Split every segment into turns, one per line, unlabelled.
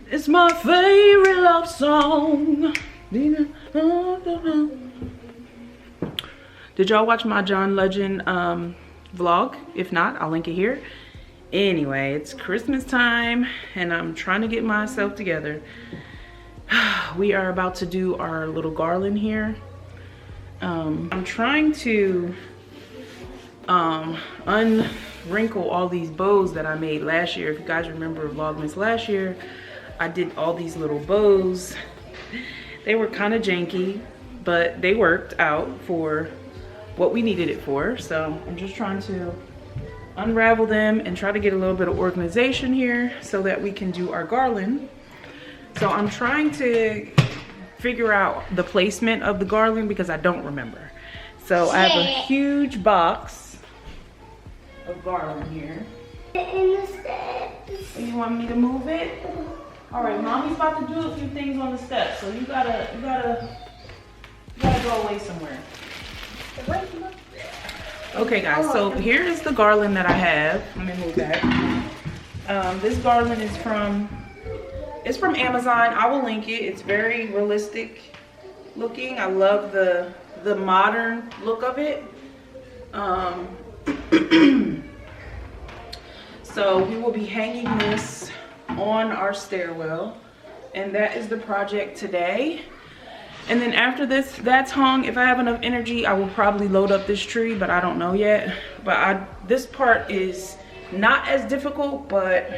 It's my favorite love song. Did y'all watch my John Legend vlog? If not, I'll link it here. Anyway, it's Christmas time and I'm trying to get myself together. We are about to do our little garland here. I'm trying to unwrinkle all these bows that I made last year. If you guys remember Vlogmas last year, I did all these little bows. They were kind of janky, but they worked out for what we needed it for. So I'm just trying to unravel them and try to get a little bit of organization here so that we can do our garland. So I'm trying to figure out the placement of the garland because I don't remember. So I have a huge box of garland here.
In the steps.
You want me to move it? All right, mommy's about to do a few things on the steps, so you gotta go away somewhere. Okay, guys. So here is the garland that I have. Let me move that. This garland is from Amazon. I will link it. It's very realistic looking. I love the modern look of it. So we will be hanging this on our stairwell, and that is the project today. And then after that's hung, if I have enough energy, I will probably load up this tree, but I don't know yet. But this part is not as difficult, but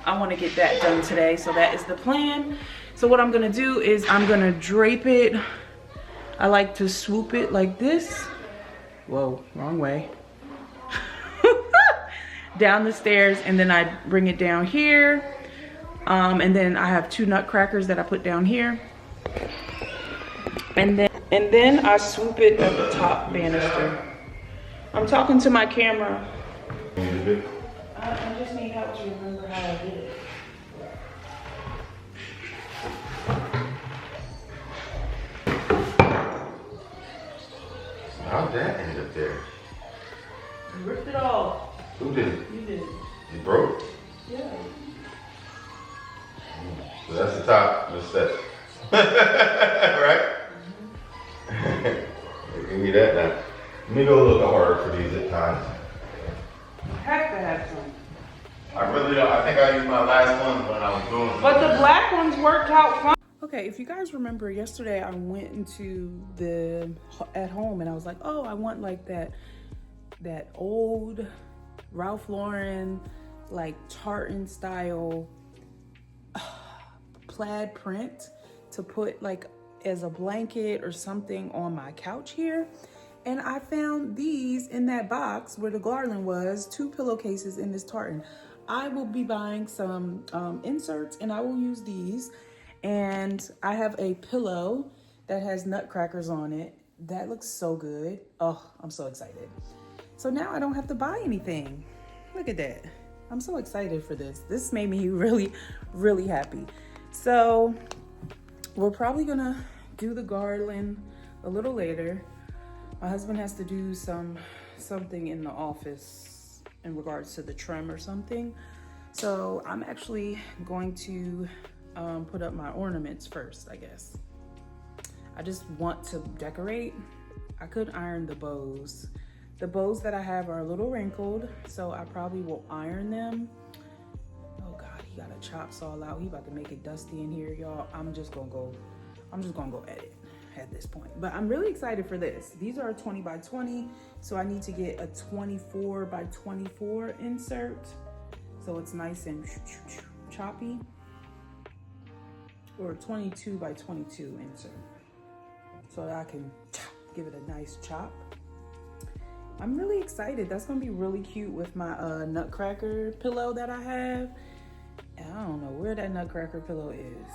I want to get that done today. So that is the plan. So what I'm gonna do is I'm gonna drape it. I like to swoop it like this. Whoa, wrong way. Down the stairs, and then I bring it down here. And then I have 2 nutcrackers that I put down here. And then I swoop it at the top banister. I'm talking to my camera. I just need help to remember how I did it.
How'd that end up there?
You ripped it off.
Who did?
You did.
You broke?
Yeah.
So that's the top of the steps. Right? Give me that now. Let me go a little bit harder for these at times.
Have to have some.
I really don't. I think I used my last one when I was doing
But the black ones worked out fine. Okay, if you guys remember yesterday, I went into at home and I was like, oh, I want like that old Ralph Lauren, like tartan style plaid print to put like as a blanket or something on my couch here. And I found these in that box where the garland was, 2 pillowcases in this tartan. I will be buying some inserts and I will use these. And I have a pillow that has nutcrackers on it. That looks so good. Oh, I'm so excited. So now I don't have to buy anything. Look at that. I'm so excited for this. This made me really, really happy. So we're probably gonna do the garland a little later. My husband has to do something in the office in regards to the trim or something. So I'm actually going to put up my ornaments first, I guess. I just want to decorate. I could iron the bows. The bows that I have are a little wrinkled, so I probably will iron them. Oh God, he got a chop saw out. He about to make it dusty in here, y'all. I'm just gonna go edit at this point. But I'm really excited for this. These are 20 by 20, so I need to get a 24 by 24 insert, so it's nice and choppy, or 22 by 22 insert, so that I can give it a nice chop. I'm really excited. That's gonna be really cute with my nutcracker pillow that I have. And I don't know where that nutcracker pillow is,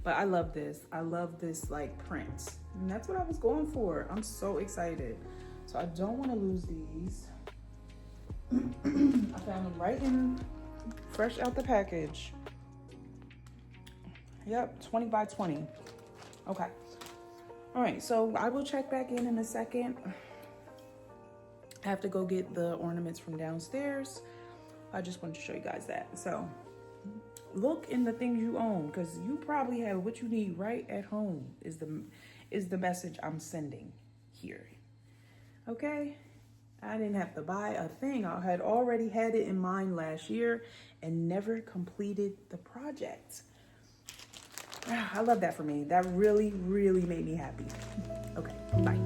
but I love this. I love this like print, and that's what I was going for. I'm so excited. So I don't want to lose these. I found them right in, fresh out the package. Yep, 20 by 20. Okay. All right, so I will check back in a second. I have to go get the ornaments from downstairs. I just wanted to show you guys that. So look in the things you own, because you probably have what you need right at home is the message I'm sending here. Okay? I didn't have to buy a thing. I had already had it in mind last year and never completed the project. I love that for me. That really, really made me happy. Okay, bye.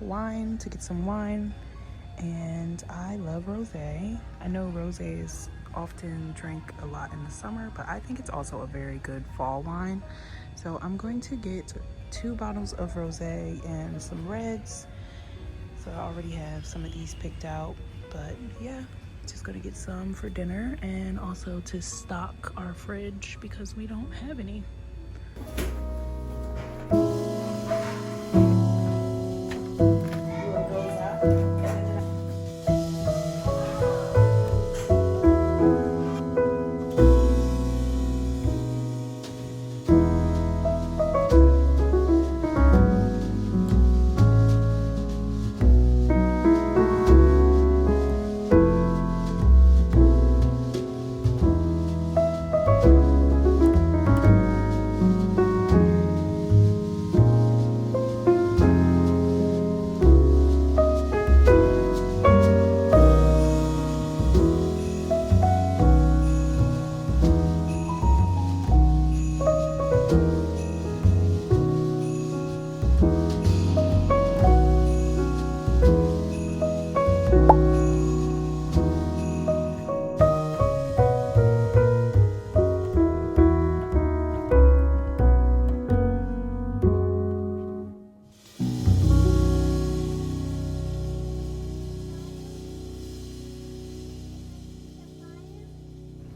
Wine to get some wine, and I love rosé. I know rosé is often drank a lot in the summer, but I think it's also a very good fall wine. So I'm going to get 2 bottles of rosé and some reds. So I already have some of these picked out, but yeah, just gonna get some for dinner and also to stock our fridge because we don't have any.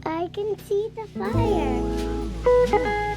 I can see the fire.